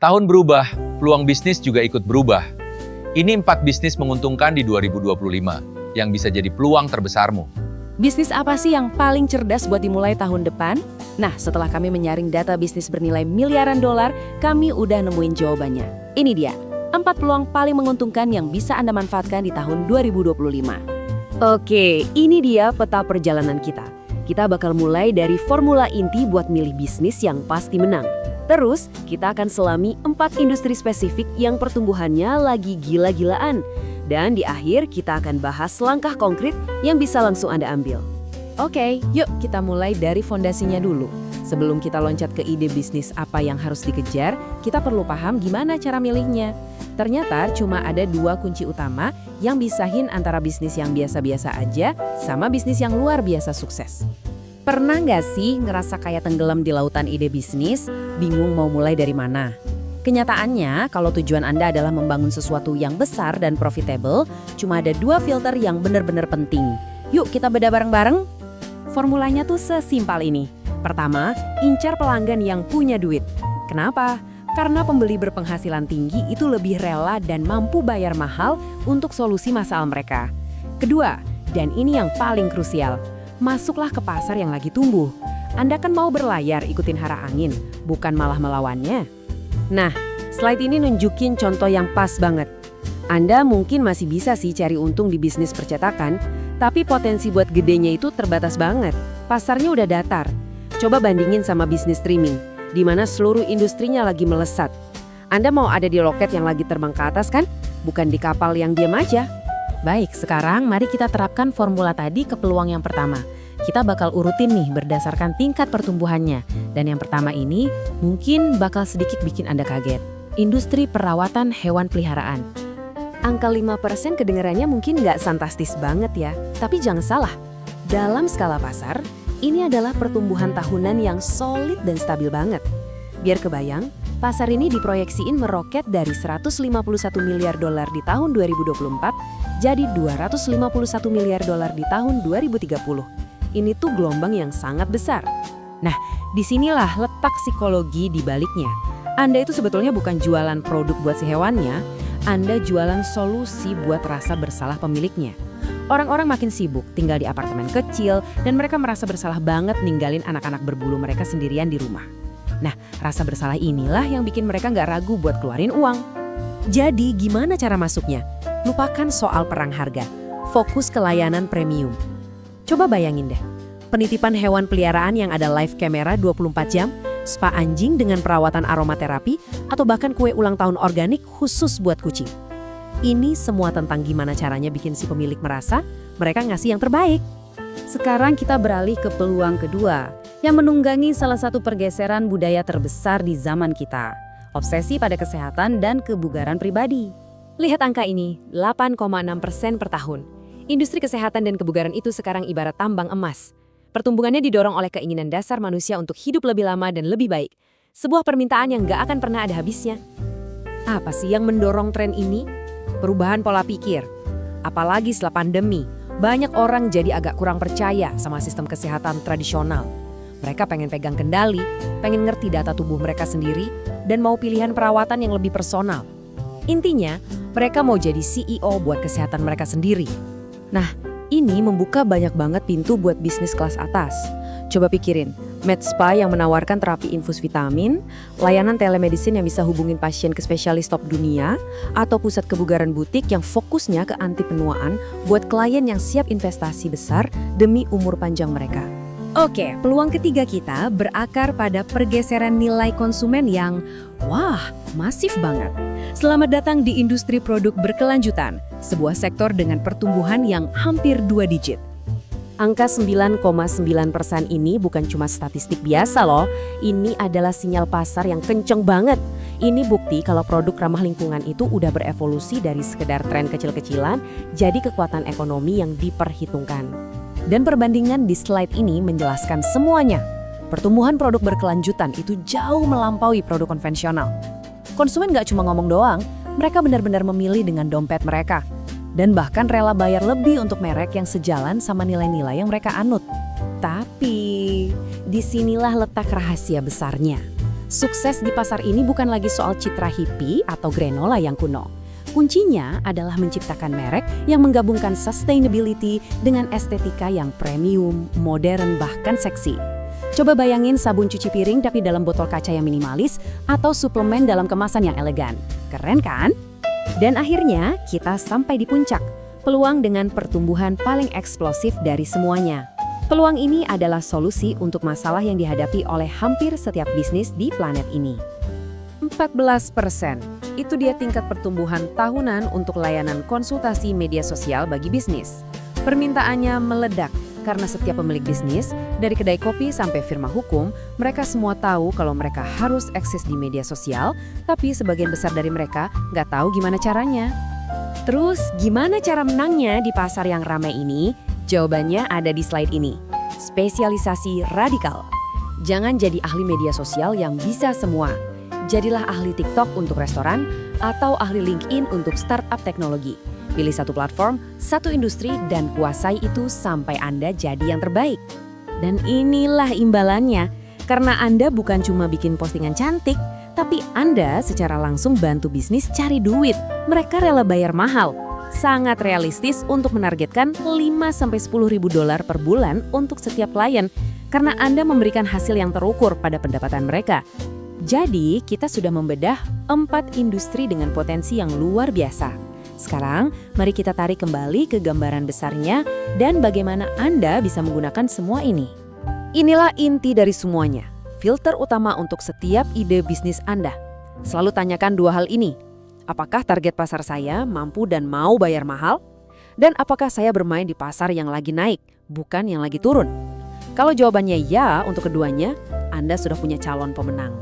Tahun berubah, peluang bisnis juga ikut berubah. Ini 4 bisnis menguntungkan di 2025, yang bisa jadi peluang terbesarmu. Bisnis apa sih yang paling cerdas buat dimulai tahun depan? Nah, setelah kami menyaring data bisnis bernilai miliaran dolar, kami udah nemuin jawabannya. Ini dia, 4 peluang paling menguntungkan yang bisa Anda manfaatkan di tahun 2025. Oke, ini dia peta perjalanan kita. Kita bakal mulai dari formula inti buat milih bisnis yang pasti menang. Terus, kita akan selami 4 industri spesifik yang pertumbuhannya lagi gila-gilaan. Dan di akhir, kita akan bahas langkah konkret yang bisa langsung Anda ambil. Oke, yuk kita mulai dari fondasinya dulu. Sebelum kita loncat ke ide bisnis apa yang harus dikejar, kita perlu paham gimana cara milihnya. Ternyata cuma ada 2 kunci utama yang bisahin antara bisnis yang biasa-biasa aja sama bisnis yang luar biasa sukses. Pernah nggak sih ngerasa kayak tenggelam di lautan ide bisnis, bingung mau mulai dari mana? Kenyataannya, kalau tujuan Anda adalah membangun sesuatu yang besar dan profitable, cuma ada 2 filter yang benar-benar penting. Yuk kita bedah bareng-bareng. Formulanya tuh sesimpel ini. Pertama, incar pelanggan yang punya duit. Kenapa? Karena pembeli berpenghasilan tinggi itu lebih rela dan mampu bayar mahal untuk solusi masalah mereka. Kedua, dan ini yang paling krusial, masuklah ke pasar yang lagi tumbuh. Anda kan mau berlayar ikutin hara angin, bukan malah melawannya. Nah, slide ini nunjukin contoh yang pas banget. Anda mungkin masih bisa sih cari untung di bisnis percetakan, tapi potensi buat gedenya itu terbatas banget. Pasarnya udah datar. Coba bandingin sama bisnis streaming, di mana seluruh industrinya lagi melesat. Anda mau ada di loket yang lagi terbang ke atas kan? Bukan di kapal yang diam aja. Baik, sekarang mari kita terapkan formula tadi ke peluang yang pertama. Kita bakal urutin nih berdasarkan tingkat pertumbuhannya. Dan yang pertama ini mungkin bakal sedikit bikin Anda kaget. Industri perawatan hewan peliharaan. Angka 5% kedengarannya mungkin nggak fantastis banget ya. Tapi jangan salah, dalam skala pasar, ini adalah pertumbuhan tahunan yang solid dan stabil banget. Biar kebayang, pasar ini diproyeksiin meroket dari 151 miliar dolar di tahun 2024 jadi 251 miliar dolar di tahun 2030. Ini tuh gelombang yang sangat besar. Nah, disinilah letak psikologi di baliknya. Anda itu sebetulnya bukan jualan produk buat si hewannya, Anda jualan solusi buat rasa bersalah pemiliknya. Orang-orang makin sibuk tinggal di apartemen kecil dan mereka merasa bersalah banget ninggalin anak-anak berbulu mereka sendirian di rumah. Nah, rasa bersalah inilah yang bikin mereka nggak ragu buat keluarin uang. Jadi, gimana cara masuknya? Lupakan soal perang harga. Fokus ke layanan premium. Coba bayangin deh, penitipan hewan peliharaan yang ada live kamera 24 jam, spa anjing dengan perawatan aromaterapi, atau bahkan kue ulang tahun organik khusus buat kucing. Ini semua tentang gimana caranya bikin si pemilik merasa mereka ngasih yang terbaik. Sekarang kita beralih ke peluang kedua, yang menunggangi salah satu pergeseran budaya terbesar di zaman kita. Obsesi pada kesehatan dan kebugaran pribadi. Lihat angka ini, 8,6% per tahun. Industri kesehatan dan kebugaran itu sekarang ibarat tambang emas. Pertumbuhannya didorong oleh keinginan dasar manusia untuk hidup lebih lama dan lebih baik. Sebuah permintaan yang gak akan pernah ada habisnya. Apa sih yang mendorong tren ini? Perubahan pola pikir. Apalagi setelah pandemi, banyak orang jadi agak kurang percaya sama sistem kesehatan tradisional. Mereka pengen pegang kendali, pengen ngerti data tubuh mereka sendiri, dan mau pilihan perawatan yang lebih personal. Intinya, mereka mau jadi CEO buat kesehatan mereka sendiri. Nah, ini membuka banyak banget pintu buat bisnis kelas atas. Coba pikirin, med spa yang menawarkan terapi infus vitamin, layanan telemedicine yang bisa hubungin pasien ke spesialis top dunia, atau pusat kebugaran butik yang fokusnya ke anti penuaan buat klien yang siap investasi besar demi umur panjang mereka. Oke, peluang ketiga kita berakar pada pergeseran nilai konsumen yang, wah, masif banget. Selamat datang di industri produk berkelanjutan, sebuah sektor dengan pertumbuhan yang hampir 2 digit. Angka 9,9% ini bukan cuma statistik biasa loh, ini adalah sinyal pasar yang kenceng banget. Ini bukti kalau produk ramah lingkungan itu udah berevolusi dari sekedar tren kecil-kecilan jadi kekuatan ekonomi yang diperhitungkan. Dan perbandingan di slide ini menjelaskan semuanya. Pertumbuhan produk berkelanjutan itu jauh melampaui produk konvensional. Konsumen gak cuma ngomong doang, mereka benar-benar memilih dengan dompet mereka. Dan bahkan rela bayar lebih untuk merek yang sejalan sama nilai-nilai yang mereka anut. Tapi, disinilah letak rahasia besarnya. Sukses di pasar ini bukan lagi soal citra hippie atau granola yang kuno. Kuncinya adalah menciptakan merek yang menggabungkan sustainability dengan estetika yang premium, modern, bahkan seksi. Coba bayangin sabun cuci piring tapi dalam botol kaca yang minimalis atau suplemen dalam kemasan yang elegan. Keren kan? Dan akhirnya kita sampai di puncak, peluang dengan pertumbuhan paling eksplosif dari semuanya. Peluang ini adalah solusi untuk masalah yang dihadapi oleh hampir setiap bisnis di planet ini. 14%. Itu dia tingkat pertumbuhan tahunan untuk layanan konsultasi media sosial bagi bisnis. Permintaannya meledak karena setiap pemilik bisnis, dari kedai kopi sampai firma hukum, mereka semua tahu kalau mereka harus eksis di media sosial, tapi sebagian besar dari mereka nggak tahu gimana caranya. Terus, gimana cara menangnya di pasar yang ramai ini? Jawabannya ada di slide ini. Spesialisasi radikal. Jangan jadi ahli media sosial yang bisa semua. Jadilah ahli TikTok untuk restoran atau ahli LinkedIn untuk startup teknologi. Pilih satu platform, satu industri, dan kuasai itu sampai Anda jadi yang terbaik. Dan inilah imbalannya, karena Anda bukan cuma bikin postingan cantik, tapi Anda secara langsung bantu bisnis cari duit. Mereka rela bayar mahal. Sangat realistis untuk menargetkan 5-10 ribu dolar per bulan untuk setiap klien, karena Anda memberikan hasil yang terukur pada pendapatan mereka. Jadi, kita sudah membedah 4 industri dengan potensi yang luar biasa. Sekarang, mari kita tarik kembali ke gambaran besarnya dan bagaimana Anda bisa menggunakan semua ini. Inilah inti dari semuanya, filter utama untuk setiap ide bisnis Anda. Selalu tanyakan 2 hal ini. Apakah target pasar saya mampu dan mau bayar mahal? Dan apakah saya bermain di pasar yang lagi naik, bukan yang lagi turun? Kalau jawabannya ya untuk keduanya, Anda sudah punya calon pemenang.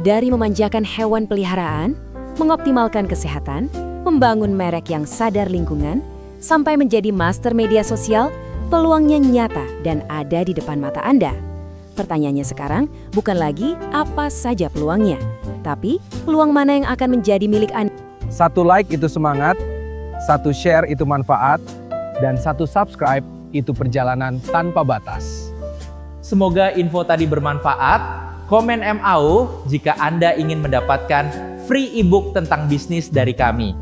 Dari memanjakan hewan peliharaan, mengoptimalkan kesehatan, membangun merek yang sadar lingkungan, sampai menjadi master media sosial, peluangnya nyata dan ada di depan mata Anda. Pertanyaannya sekarang bukan lagi apa saja peluangnya, tapi peluang mana yang akan menjadi milik Anda. 1 like itu semangat, 1 share itu manfaat, dan 1 subscribe itu perjalanan tanpa batas. Semoga info tadi bermanfaat. Komen MAU jika Anda ingin mendapatkan free ebook tentang bisnis dari kami.